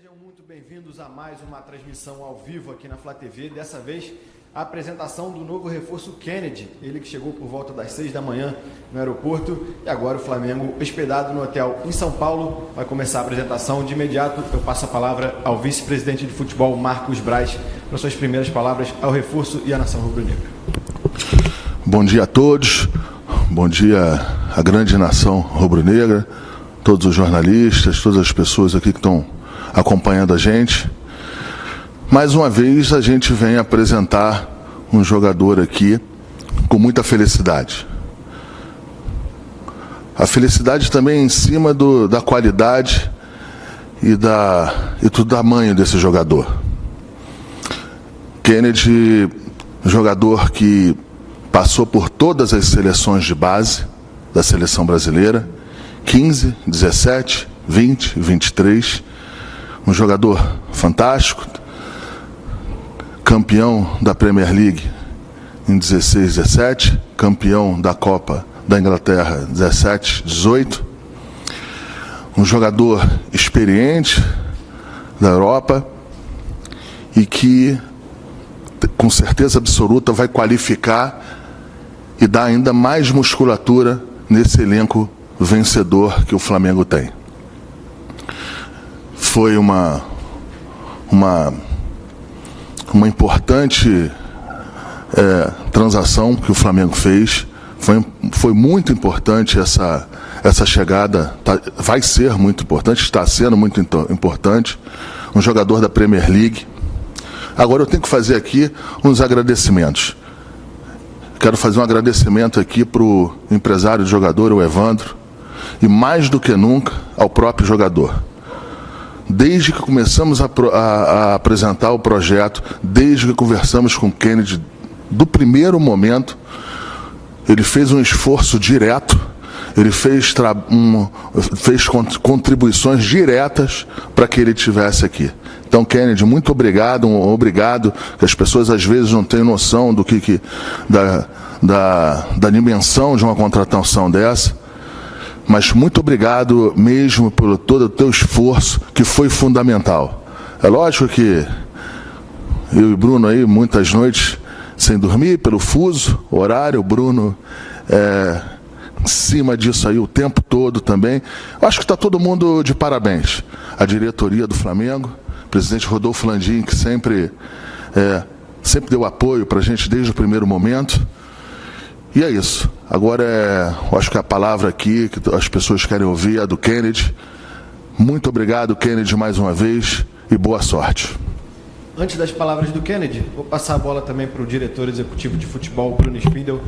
Sejam muito bem-vindos a mais uma transmissão ao vivo aqui na Flá TV. Dessa vez, a apresentação do novo reforço Kennedy, ele que chegou por volta das 6 da manhã no aeroporto e agora o Flamengo, hospedado no hotel em São Paulo, vai começar a apresentação. De imediato, eu passo a palavra ao vice-presidente de futebol, Marcos Braz, para suas primeiras palavras ao reforço e à nação rubro-negra. Bom dia a todos, bom dia à grande nação rubro-negra, todos os jornalistas, todas as pessoas aqui que estão acompanhando a gente. Mais uma vez a gente vem apresentar um jogador aqui com muita felicidade. A felicidade também em cima da qualidade e do tamanho desse jogador. Kennedy, jogador que passou por todas as seleções de base da seleção brasileira, 15, 17, 20, 23, um jogador fantástico, campeão da Premier League em 16, 17, campeão da Copa da Inglaterra 17, 18, um jogador experiente da Europa e que com certeza absoluta vai qualificar e dar ainda mais musculatura nesse elenco vencedor que o Flamengo tem. Foi uma importante transação que o Flamengo fez. Foi muito importante essa chegada, vai ser muito importante, está sendo muito importante. Um jogador da Premier League. Agora eu tenho que fazer aqui uns agradecimentos. Quero fazer um agradecimento aqui para o empresário do jogador, o Evandro, e mais do que nunca ao próprio jogador. Desde que começamos a apresentar o projeto, desde que conversamos com o Kennedy, do primeiro momento, ele fez um esforço direto, ele fez contribuições diretas para que ele estivesse aqui. Então, Kennedy, muito obrigado, obrigado, que as pessoas às vezes não têm noção da dimensão de uma contratação dessa. Mas muito obrigado mesmo por todo o teu esforço, que foi fundamental. É lógico que eu e Bruno aí, muitas noites sem dormir, pelo fuso, horário, o Bruno em cima disso aí o tempo todo também. Eu acho que está todo mundo de parabéns. A diretoria do Flamengo, o presidente Rodolfo Landim, que sempre deu apoio para a gente desde o primeiro momento. E é isso. Agora eu acho que a palavra aqui que as pessoas querem ouvir é a do Kennedy. Muito obrigado, Kennedy, mais uma vez, e boa sorte. Antes das palavras do Kennedy, vou passar a bola também para o diretor executivo de futebol, Bruno Spindel,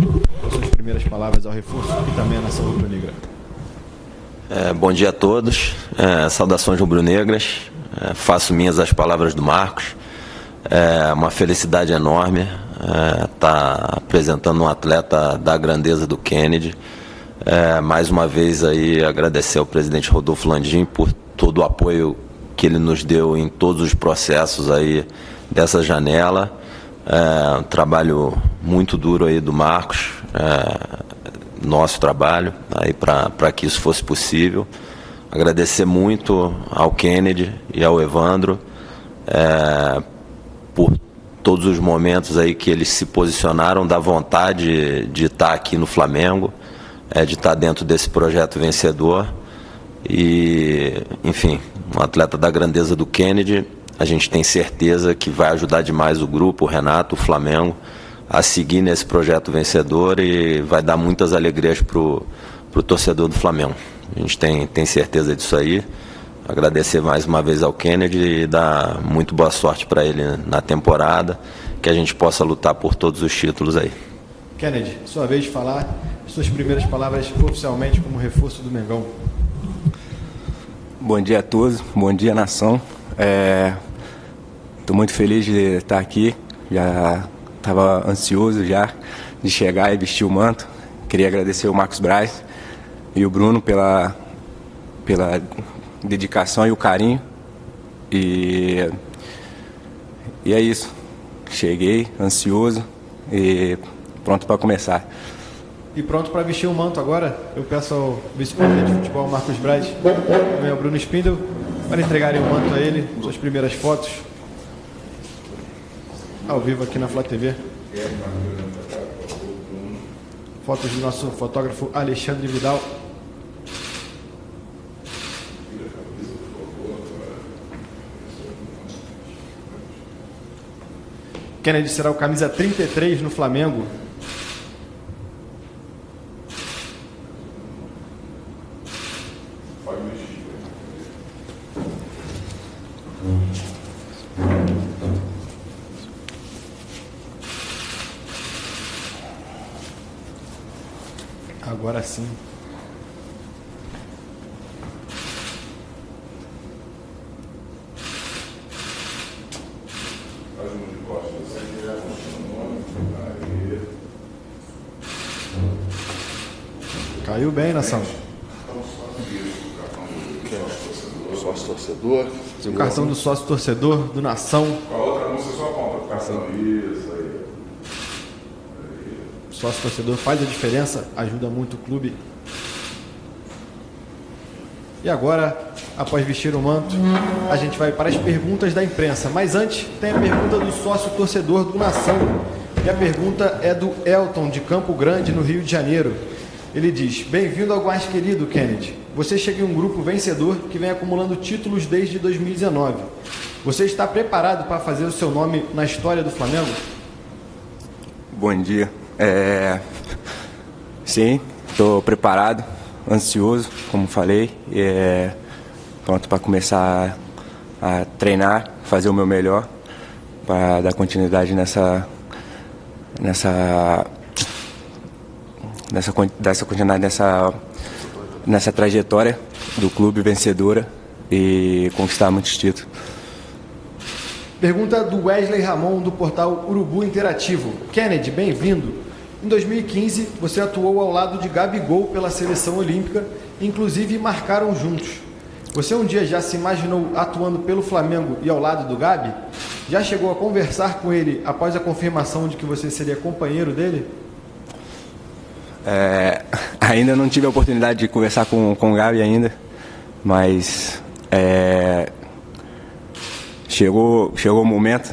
com suas primeiras palavras ao reforço e também à nação rubro-negra. Bom dia a todos, saudações rubro-negras, faço minhas as palavras do Marcos. É uma felicidade enorme estar apresentando um atleta da grandeza do Kennedy. Mais uma vez aí agradecer ao presidente Rodolfo Landim por todo o apoio que ele nos deu em todos os processos aí dessa janela. Um trabalho muito duro aí do Marcos, nosso trabalho aí para que isso fosse possível. Agradecer muito ao Kennedy e ao Evandro por todos os momentos aí que eles se posicionaram, da vontade de estar aqui no Flamengo, de estar dentro desse projeto vencedor. E, enfim, um atleta da grandeza do Kennedy, a gente tem certeza que vai ajudar demais o grupo, o Renato, o Flamengo, a seguir nesse projeto vencedor e vai dar muitas alegrias para o torcedor do Flamengo. A gente tem certeza disso aí. Agradecer mais uma vez ao Kennedy e dar muito boa sorte para ele na temporada, que a gente possa lutar por todos os títulos aí. Kennedy, sua vez de falar suas primeiras palavras oficialmente como reforço do Mengão. Bom dia a todos, bom dia nação. Estou muito feliz de estar aqui, já estava ansioso já de chegar e vestir o manto. Queria agradecer ao Marcos Braz e o Bruno pela dedicação e o carinho. E é isso. Cheguei ansioso e pronto para começar. E pronto para vestir o manto agora, eu peço ao vice-presidente de futebol, Marcos Braz, também ao Bruno Spindel, Para entregarem o manto a ele, suas primeiras fotos, ao vivo aqui na Flá TV. Fotos do nosso fotógrafo Alexandre Vidal. Kennedy será o camisa 33 no Flamengo. Agora sim. Caiu bem, nação. Sócio torcedor. O cartão do sócio torcedor do Nação. Com a outra mão você só aponta o cartão. Isso aí. O sócio torcedor faz a diferença, ajuda muito o clube. E agora, após vestir o manto, a gente vai para as perguntas da imprensa. Mas antes, tem a pergunta do sócio torcedor do Nação. E a pergunta é do Elton, de Campo Grande, no Rio de Janeiro. Ele diz: bem-vindo ao mais querido, Kennedy. Você chega em um grupo vencedor que vem acumulando títulos desde 2019. Você está preparado para fazer o seu nome na história do Flamengo? Bom dia. Sim, estou preparado, ansioso, como falei. Pronto para começar a treinar, fazer o meu melhor, para dar continuidade nessa continuidade nessa trajetória do clube vencedora e conquistar muitos títulos. Pergunta do Wesley Ramon, do portal Urubu Interativo. Kennedy, bem-vindo. Em 2015, você atuou ao lado de Gabigol pela seleção olímpica, inclusive marcaram juntos. Você um dia já se imaginou atuando pelo Flamengo e ao lado do Gabi? Já chegou a conversar com ele após a confirmação de que você seria companheiro dele? Ainda não tive a oportunidade de conversar com o Gabi ainda, mas chegou o momento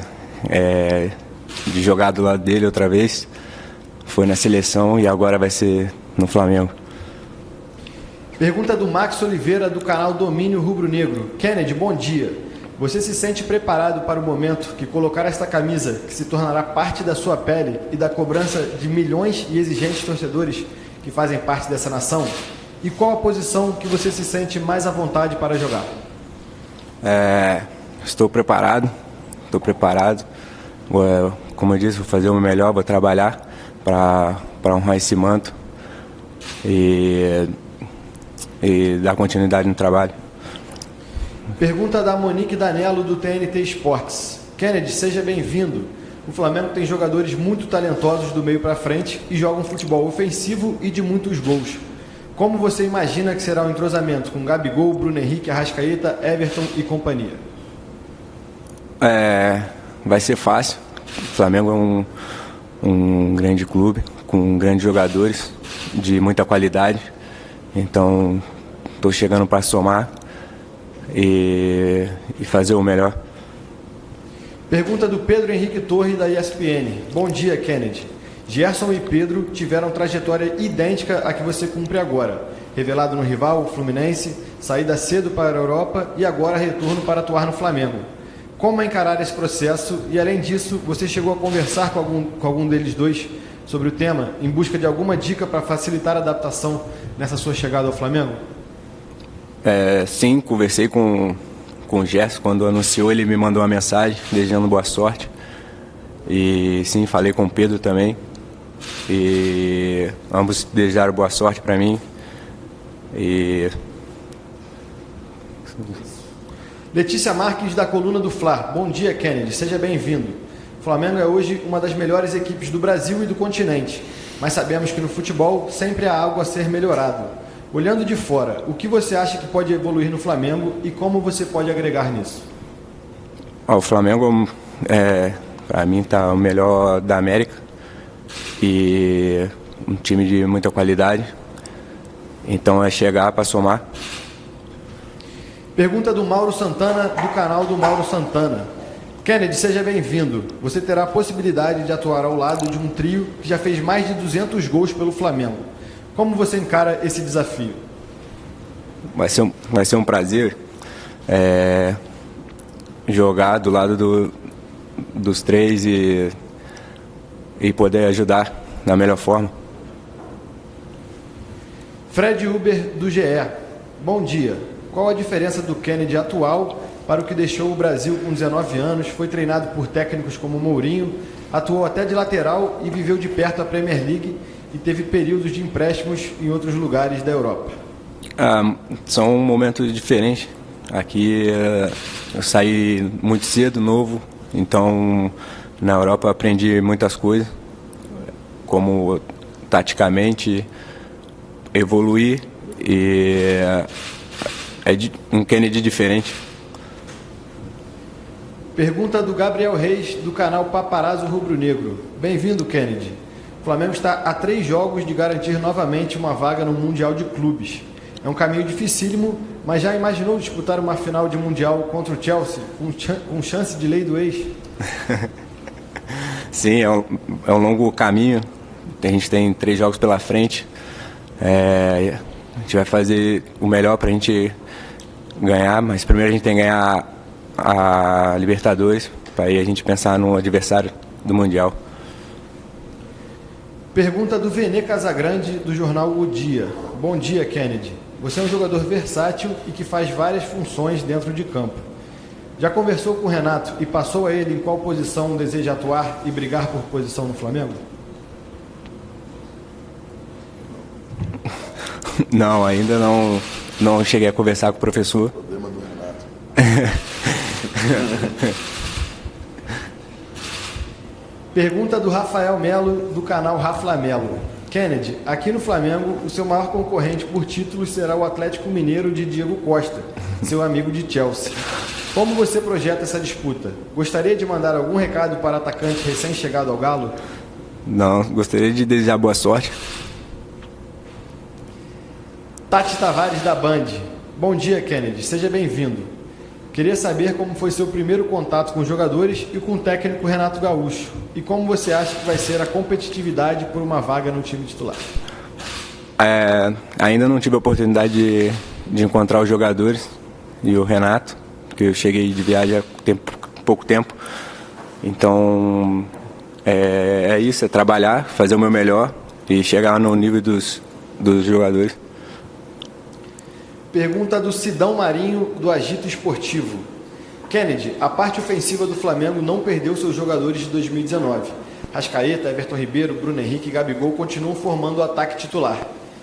de jogar do lado dele outra vez. Foi na seleção e agora vai ser no Flamengo. Pergunta do Max Oliveira, do canal Domínio Rubro Negro. Kennedy, bom dia. Você se sente preparado para o momento que colocar esta camisa, que se tornará parte da sua pele e da cobrança de milhões e exigentes torcedores que fazem parte dessa nação? E qual a posição que você se sente mais à vontade para jogar? Estou preparado. Como eu disse, vou fazer o meu melhor, vou trabalhar para honrar esse manto e dar continuidade no trabalho. Pergunta da Monique Danello, do TNT Esportes. Kennedy, seja bem-vindo. O Flamengo tem jogadores muito talentosos do meio para frente e joga um futebol ofensivo e de muitos gols. Como você imagina que será o entrosamento com Gabigol, Bruno Henrique, Arrascaeta, Everton e companhia? Vai ser fácil. O Flamengo é um grande clube, com grandes jogadores de muita qualidade. Então, estou chegando para somar e fazer o melhor. Pergunta do Pedro Henrique Torre, da ESPN. Bom dia, Kennedy. Gerson e Pedro tiveram trajetória idêntica à que você cumpre agora. Revelado no rival, o Fluminense, saída cedo para a Europa e agora retorno para atuar no Flamengo. Como encarar esse processo? E, além disso, você chegou a conversar com algum deles dois sobre o tema, em busca de alguma dica para facilitar a adaptação nessa sua chegada ao Flamengo? Sim, conversei com o Gerson. Quando anunciou, ele me mandou uma mensagem desejando boa sorte. E sim, falei com o Pedro também. E ambos desejaram boa sorte para mim. Letícia Marques, da coluna do Fla. Bom dia, Kennedy. Seja bem-vindo. O Flamengo é hoje uma das melhores equipes do Brasil e do continente. Mas sabemos que no futebol sempre há algo a ser melhorado. Olhando de fora, o que você acha que pode evoluir no Flamengo e como você pode agregar nisso? O Flamengo, para mim, está o melhor da América e um time de muita qualidade. Então é chegar para somar. Pergunta do Mauro Santana, do canal do Mauro Santana. Kennedy, seja bem-vindo. Você terá a possibilidade de atuar ao lado de um trio que já fez mais de 200 gols pelo Flamengo. Como você encara esse desafio? Vai ser um prazer jogar do lado dos três e poder ajudar da melhor forma. Fred Uber, do GE. Bom dia. Qual a diferença do Kennedy atual para o que deixou o Brasil com 19 anos, foi treinado por técnicos como Mourinho, atuou até de lateral e viveu de perto a Premier League e teve períodos de empréstimos em outros lugares da Europa? São momentos diferentes. Aqui eu saí muito cedo, novo, então na Europa aprendi muitas coisas, como taticamente evoluir, e um Kennedy diferente. Pergunta do Gabriel Reis, do canal Paparazzo Rubro Negro. Bem-vindo, Kennedy. O Flamengo está a 3 jogos de garantir novamente uma vaga no Mundial de Clubes. É um caminho dificílimo, mas já imaginou disputar uma final de Mundial contra o Chelsea, com chance de lei do ex? Sim, é um longo caminho. A gente tem 3 jogos pela frente. A gente vai fazer o melhor para a gente ganhar, mas primeiro a gente tem que ganhar a Libertadores, para aí a gente pensar no adversário do Mundial. Pergunta do Vene Casagrande, do jornal O Dia. Bom dia, Kennedy. Você é um jogador versátil e que faz várias funções dentro de campo. Já conversou com o Renato e passou a ele em qual posição deseja atuar e brigar por posição no Flamengo? Não, ainda não cheguei a conversar com o professor. Problema do Renato. Pergunta do Rafael Melo, do canal Rafa Melo. Kennedy, aqui no Flamengo, o seu maior concorrente por títulos será o Atlético Mineiro de Diego Costa, seu amigo de Chelsea. Como você projeta essa disputa? Gostaria de mandar algum recado para atacante recém-chegado ao Galo? Não, gostaria de desejar boa sorte. Tati Tavares, da Band. Bom dia, Kennedy. Seja bem-vindo. Queria saber como foi seu primeiro contato com os jogadores e com o técnico Renato Gaúcho. E como você acha que vai ser a competitividade por uma vaga no time titular? Ainda não tive a oportunidade de encontrar os jogadores e o Renato, porque eu cheguei de viagem há pouco tempo. Então, é isso, é trabalhar, fazer o meu melhor e chegar no nível dos jogadores. Pergunta do Sidão Marinho, do Agito Esportivo. Kennedy, a parte ofensiva do Flamengo não perdeu seus jogadores de 2019. Rascaeta, Everton Ribeiro, Bruno Henrique e Gabigol continuam formando o ataque titular.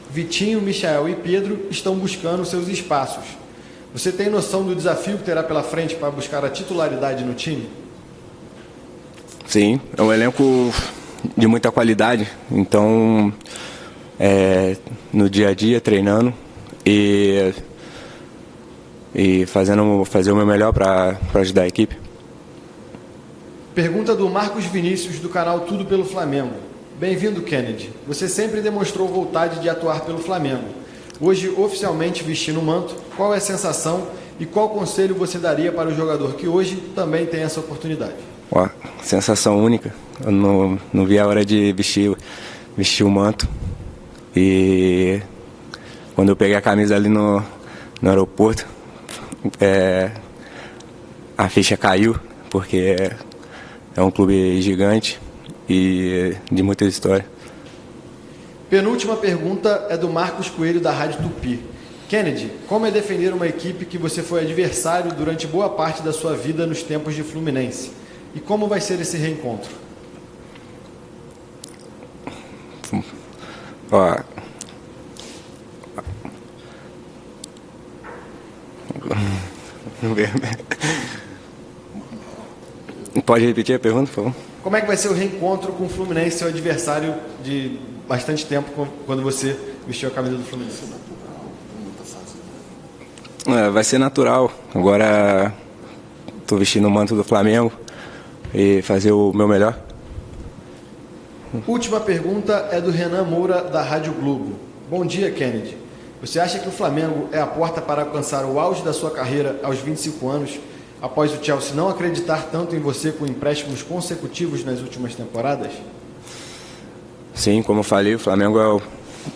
Vitinho, Michael e Pedro estão buscando seus espaços. Você tem noção do desafio que terá pela frente para buscar a titularidade no time? Sim, é um elenco de muita qualidade. Então, no dia a dia, treinando e fazer o meu melhor para ajudar a equipe. Pergunta do Marcos Vinícius, do canal Tudo pelo Flamengo. Bem-vindo, Kennedy. Você sempre demonstrou vontade de atuar pelo Flamengo. Hoje, oficialmente vestindo o manto, qual é a sensação e qual conselho você daria para o jogador que hoje também tem essa oportunidade? Sensação única. Eu não vi a hora de vestir o manto. E quando eu peguei a camisa ali no aeroporto, a ficha caiu, porque é um clube gigante e de muita história. Penúltima pergunta é do Marcos Coelho, da Rádio Tupi. Kennedy, como é defender uma equipe que você foi adversário durante boa parte da sua vida nos tempos de Fluminense? E como vai ser esse reencontro? Pode repetir a pergunta, por favor? Como é que vai ser o reencontro com o Fluminense, seu adversário de bastante tempo, quando você vestiu a camisa do Fluminense? Vai ser natural. Agora estou vestindo o manto do Flamengo e fazer o meu melhor. Última pergunta é do Renan Moura, da Rádio Globo. Bom dia, Kennedy. Você acha que o Flamengo é a porta para alcançar o auge da sua carreira aos 25 anos, após o Chelsea não acreditar tanto em você com empréstimos consecutivos nas últimas temporadas? Sim, como eu falei, o Flamengo é o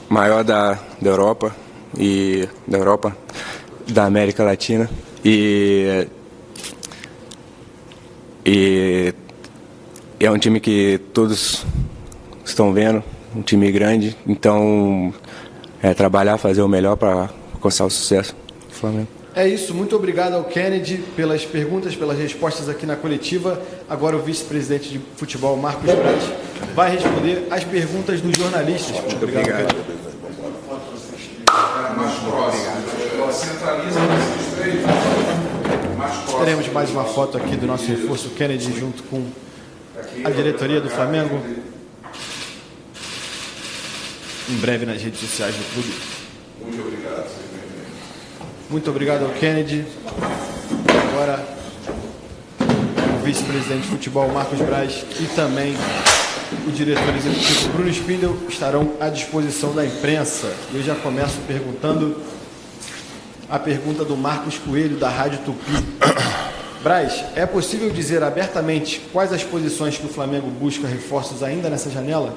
maior da Europa e da América Latina e é um time que todos estão vendo, um time grande, então trabalhar, fazer o melhor para alcançar o sucesso do Flamengo. É isso, muito obrigado ao Kennedy pelas perguntas, pelas respostas aqui na coletiva. Agora o vice-presidente de futebol, Marcos Braz, vai responder as perguntas dos jornalistas. Muito obrigado. Teremos mais uma foto aqui do nosso reforço Kennedy junto com a diretoria do Flamengo. Em breve nas redes sociais do clube. Muito obrigado. Muito obrigado ao Kennedy. Agora, o vice-presidente de futebol, Marcos Braz, e também o diretor executivo, Bruno Spindel, estarão à disposição da imprensa. Eu já começo perguntando a pergunta do Marcos Coelho, da Rádio Tupi. Braz, é possível dizer abertamente quais as posições que o Flamengo busca reforços ainda nessa janela?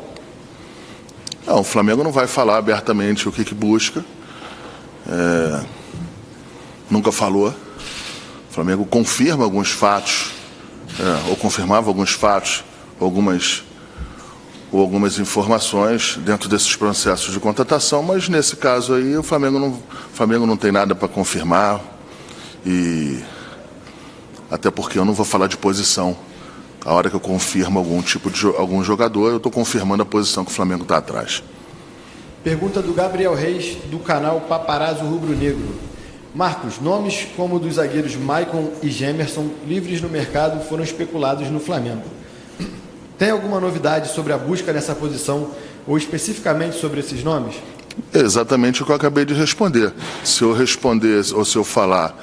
Não, o Flamengo não vai falar abertamente o que busca. Nunca falou. O Flamengo confirma alguns fatos, ou confirmava alguns fatos, ou algumas informações dentro desses processos de contratação, mas nesse caso aí o Flamengo não tem nada para confirmar, e até porque eu não vou falar de posição. A hora que eu confirmo algum jogador, eu estou confirmando a posição que o Flamengo está atrás. Pergunta do Gabriel Reis, do canal Paparazzo Rubro Negro. Marcos, nomes como dos zagueiros Maicon e Gemerson, livres no mercado, foram especulados no Flamengo. Tem alguma novidade sobre a busca nessa posição, ou especificamente sobre esses nomes? É exatamente o que eu acabei de responder. Se eu responder, ou se eu falar,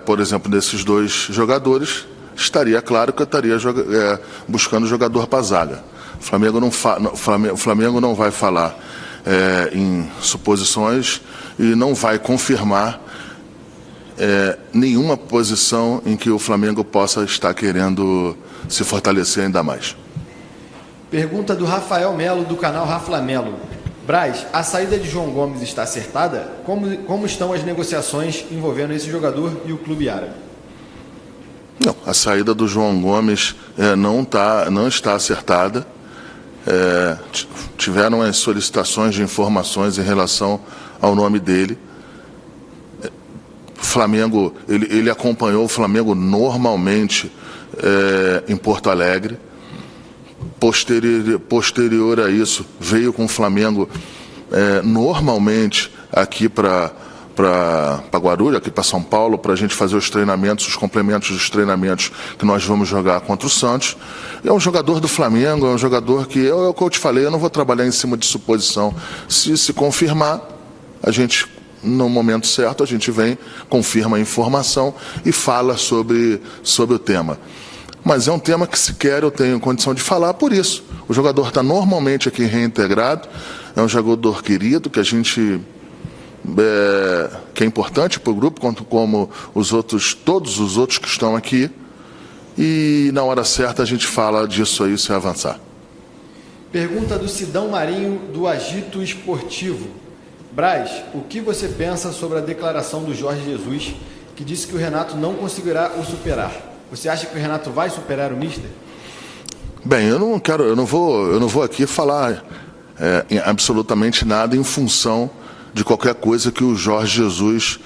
por exemplo, desses dois jogadores, estaria claro que eu estaria buscando jogador para a zaga. O Flamengo não vai falar em suposições e não vai confirmar nenhuma posição em que o Flamengo possa estar querendo se fortalecer ainda mais. Pergunta do Rafael Melo, do canal Raflamelo. Braz, a saída de João Gomes está acertada? Como estão as negociações envolvendo esse jogador e o clube árabe? Não, a saída do João Gomes não está acertada. Tiveram as solicitações de informações em relação ao nome dele. Flamengo, ele acompanhou o Flamengo normalmente em Porto Alegre. Posterior a isso, veio com o Flamengo normalmente aqui para Guarulhos, aqui para São Paulo, para a gente fazer os treinamentos, os complementos dos treinamentos que nós vamos jogar contra o Santos. É um jogador do Flamengo, é um jogador que, é o que eu te falei, eu não vou trabalhar em cima de suposição. Se confirmar, a gente, no momento certo, a gente vem, confirma a informação e fala sobre o tema. Mas é um tema que sequer eu tenho condição de falar por isso. O jogador está normalmente aqui reintegrado, é um jogador querido, que a gente... que é importante para o grupo, como todos os outros que estão aqui, e na hora certa a gente fala disso aí sem avançar. Pergunta do Sidão Marinho, do Agito Esportivo. Braz, o que você pensa sobre a declaração do Jorge Jesus, que disse que o Renato não conseguirá o superar? Você acha que o Renato vai superar o Mister? Bem, eu não vou aqui falar absolutamente nada em função de qualquer coisa que o Jorge Jesus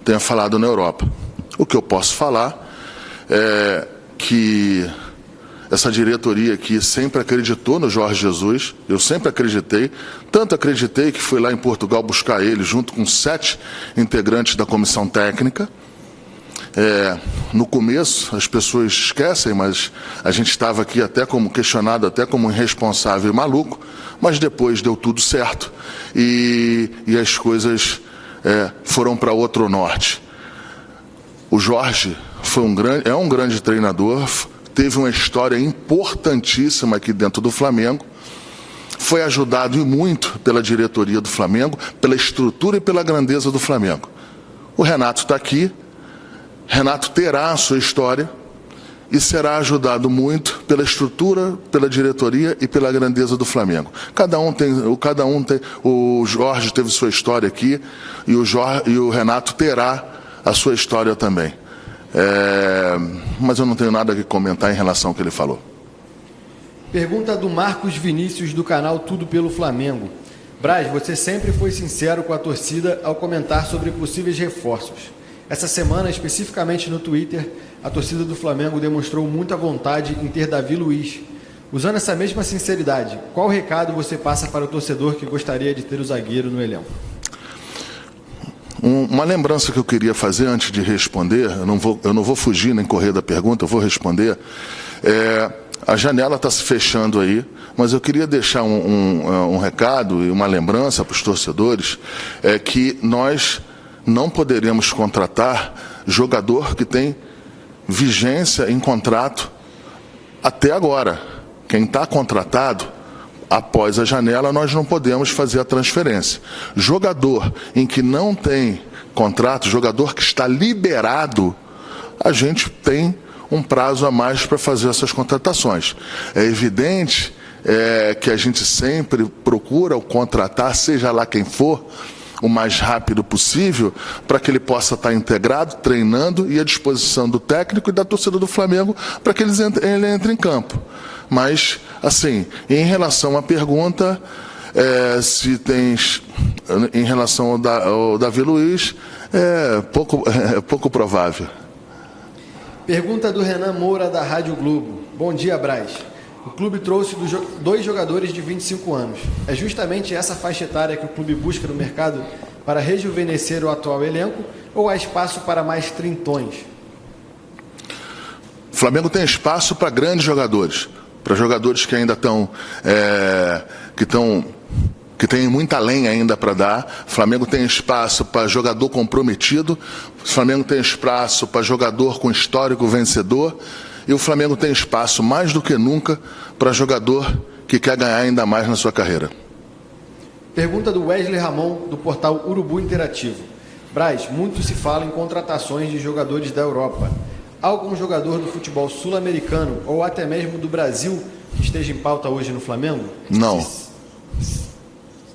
tenha falado na Europa. O que eu posso falar é que essa diretoria aqui sempre acreditou no Jorge Jesus, eu sempre acreditei, tanto acreditei que fui lá em Portugal buscar ele junto com 7 integrantes da comissão técnica. No começo as pessoas esquecem, mas a gente estava aqui questionado até como irresponsável e maluco, mas depois deu tudo certo e as coisas foram para outro norte. O Jorge é um grande treinador, teve uma história importantíssima aqui dentro do Flamengo, foi ajudado e muito pela diretoria do Flamengo, pela estrutura e pela grandeza do Flamengo. O Renato está aqui, Renato terá a sua história e será ajudado muito pela estrutura, pela diretoria e pela grandeza do Flamengo. Cada um tem, o Jorge teve sua história aqui e o Renato terá a sua história também. Mas eu não tenho nada a comentar em relação ao que ele falou. Pergunta do Marcos Vinícius, do canal Tudo Pelo Flamengo. Braz, você sempre foi sincero com a torcida ao comentar sobre possíveis reforços. Essa semana, especificamente no Twitter, a torcida do Flamengo demonstrou muita vontade em ter Davi Luiz. Usando essa mesma sinceridade, qual recado você passa para o torcedor que gostaria de ter o zagueiro no elenco? Uma lembrança que eu queria fazer antes de responder, eu não vou fugir nem correr da pergunta, eu vou responder. A janela está se fechando aí, mas eu queria deixar um recado e uma lembrança para os torcedores, que nós não poderemos contratar jogador que tem vigência em contrato até agora. Quem está contratado, após a janela, nós não podemos fazer a transferência. Jogador em que não tem contrato, jogador que está liberado, a gente tem um prazo a mais para fazer essas contratações. É evidente que a gente sempre procura o contratar, seja lá quem for, o mais rápido possível, para que ele possa estar integrado, treinando e à disposição do técnico e da torcida do Flamengo para que ele entre em campo. Mas, assim, em relação à pergunta, se tens, em relação ao Davi Luiz, é pouco provável. Pergunta do Renan Moura, da Rádio Globo. Bom dia, Braz. O clube trouxe 2 jogadores de 25 anos. É justamente essa faixa etária que o clube busca no mercado para rejuvenescer o atual elenco ou há espaço para mais trintões? O Flamengo tem espaço para grandes jogadores, para jogadores que ainda que têm muita lenha ainda para dar. O Flamengo tem espaço para jogador comprometido, o Flamengo tem espaço para jogador com histórico vencedor. E o Flamengo tem espaço, mais do que nunca, para jogador que quer ganhar ainda mais na sua carreira. Pergunta do Wesley Ramon, do portal Urubu Interativo. Braz, muito se fala em contratações de jogadores da Europa. Há algum jogador do futebol sul-americano ou até mesmo do Brasil que esteja em pauta hoje no Flamengo? Não.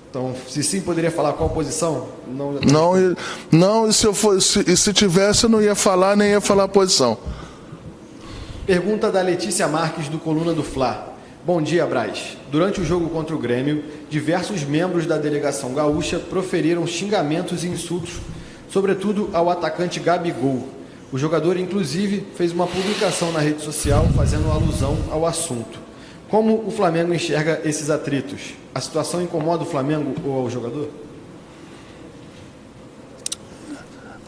Então, se sim, poderia falar qual posição? Não, e se tivesse, eu não ia falar, nem ia falar a posição. Pergunta da Letícia Marques, do Coluna do Fla. Bom dia, Braz. Durante o jogo contra o Grêmio, diversos membros da delegação gaúcha proferiram xingamentos e insultos, sobretudo ao atacante Gabigol. O jogador, inclusive, fez uma publicação na rede social fazendo alusão ao assunto. Como o Flamengo enxerga esses atritos? A situação incomoda o Flamengo ou ao jogador?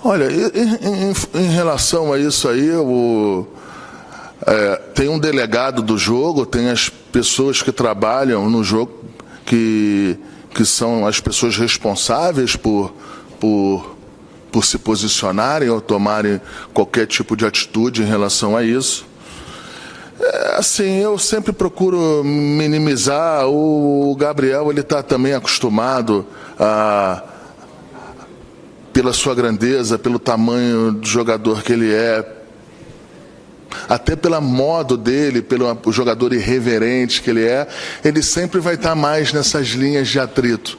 Olha, em relação a isso aí, tem um delegado do jogo, tem as pessoas que trabalham no jogo, que são as pessoas responsáveis por se posicionarem ou tomarem qualquer tipo de atitude em relação a isso. Assim, eu sempre procuro minimizar. O Gabriel, ele está também acostumado pela sua grandeza, pelo tamanho do jogador que ele é, até pelo modo dele, pelo jogador irreverente que ele é, ele sempre vai estar mais nessas linhas de atrito.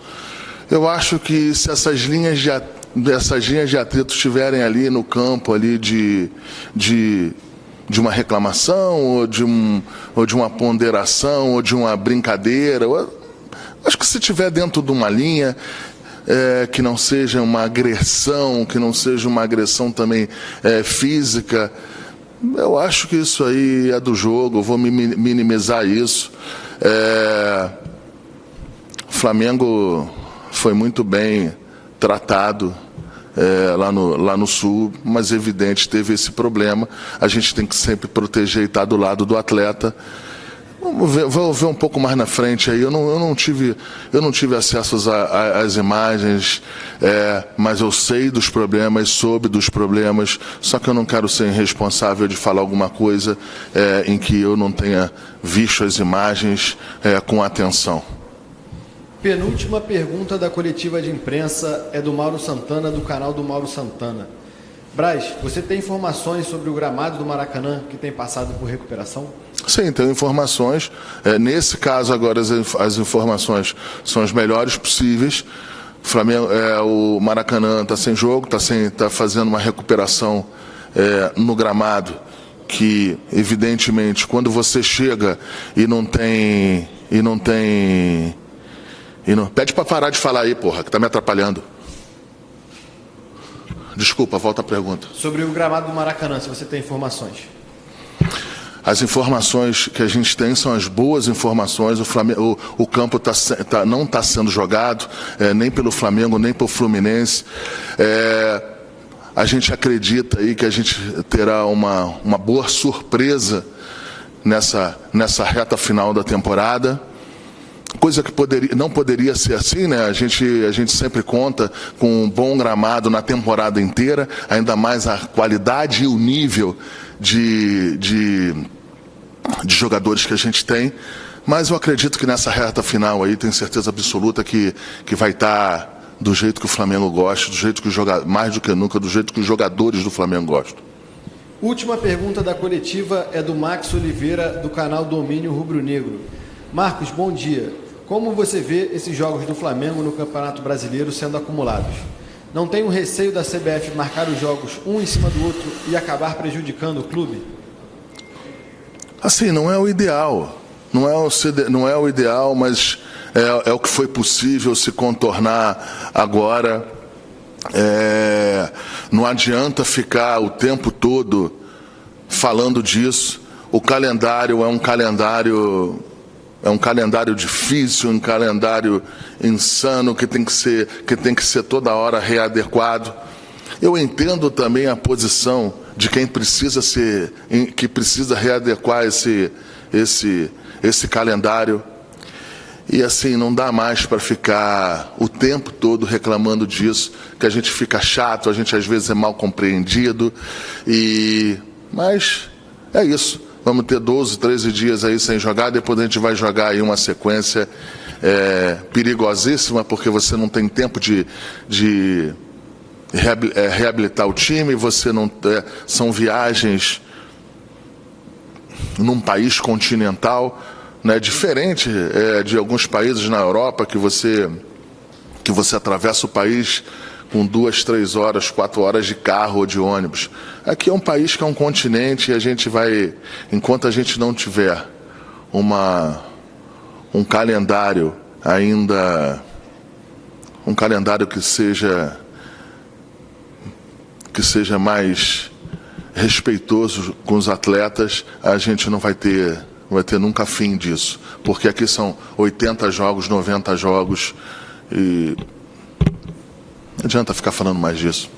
Eu acho que se essas linhas de atrito estiverem ali no campo ali de uma reclamação, ou de uma ponderação, ou de uma brincadeira, acho que se estiver dentro de uma linha que não seja uma agressão, que não seja uma agressão também física, eu acho que isso aí é do jogo, eu vou minimizar isso. O Flamengo foi muito bem tratado lá no Sul, mas evidente teve esse problema. A gente tem que sempre proteger e estar do lado do atleta. Vou ver um pouco mais na frente aí. Eu não tive acesso às imagens, mas eu sei dos problemas, soube dos problemas, só que eu não quero ser irresponsável de falar alguma coisa em que eu não tenha visto as imagens com atenção. Penúltima pergunta da coletiva de imprensa é do Mauro Santana, do canal do Mauro Santana. Braz, você tem informações sobre o gramado do Maracanã que tem passado por recuperação? Sim, tenho informações. Nesse caso, agora, as informações são as melhores possíveis. O Maracanã está sem jogo, está fazendo uma recuperação no gramado, que, evidentemente, quando você chega e não tem... Pede para parar de falar aí, porra, que está me atrapalhando. Desculpa, volta a pergunta. Sobre o gramado do Maracanã, se você tem informações. As informações que a gente tem são as boas informações. O campo não está sendo jogado, nem pelo Flamengo, nem pelo Fluminense. A gente acredita aí que a gente terá uma boa surpresa nessa reta final da temporada. Coisa que não poderia ser assim, né? A gente sempre conta com um bom gramado na temporada inteira, ainda mais a qualidade e o nível de jogadores que a gente tem. Mas eu acredito que nessa reta final aí, tenho certeza absoluta que vai estar do jeito que o Flamengo gosta, do jeito que mais do que nunca, do jeito que os jogadores do Flamengo gostam. Última pergunta da coletiva é do Max Oliveira, do canal Domínio Rubro-Negro. Marcos, bom dia. Como você vê esses jogos do Flamengo no Campeonato Brasileiro sendo acumulados? Não tem um receio da CBF marcar os jogos um em cima do outro e acabar prejudicando o clube? Assim, não é o ideal. Não é o ideal, mas é o que foi possível se contornar agora. Não adianta ficar o tempo todo falando disso. O calendário é um calendário difícil, um calendário insano que tem que ser toda hora readequado. Eu entendo também a posição de quem precisa readequar esse calendário. E assim, não dá mais para ficar o tempo todo reclamando disso, que a gente fica chato, a gente às vezes é mal compreendido. Mas é isso. Vamos ter 12, 13 dias aí sem jogar, depois a gente vai jogar aí uma sequência perigosíssima, porque você não tem tempo de reabilitar o time, são viagens num país continental, né, diferente de alguns países na Europa que você atravessa o país com 2, 3 horas, 4 horas de carro ou de ônibus. Aqui é um país que é um continente e a gente vai, enquanto a gente não tiver um calendário ainda, um calendário que seja mais respeitoso com os atletas, a gente não vai ter nunca fim disso, porque aqui são 80 jogos, 90 jogos e não adianta ficar falando mais disso.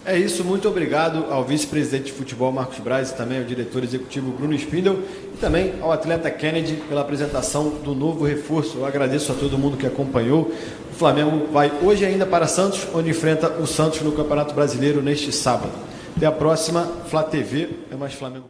É isso, muito obrigado ao vice-presidente de futebol Marcos Braz e também ao diretor executivo Bruno Spindel e também ao atleta Kennedy pela apresentação do novo reforço. Eu agradeço a todo mundo que acompanhou. O Flamengo vai hoje ainda para Santos, onde enfrenta o Santos no Campeonato Brasileiro neste sábado. Até a próxima, Flá TV, é mais Flamengo.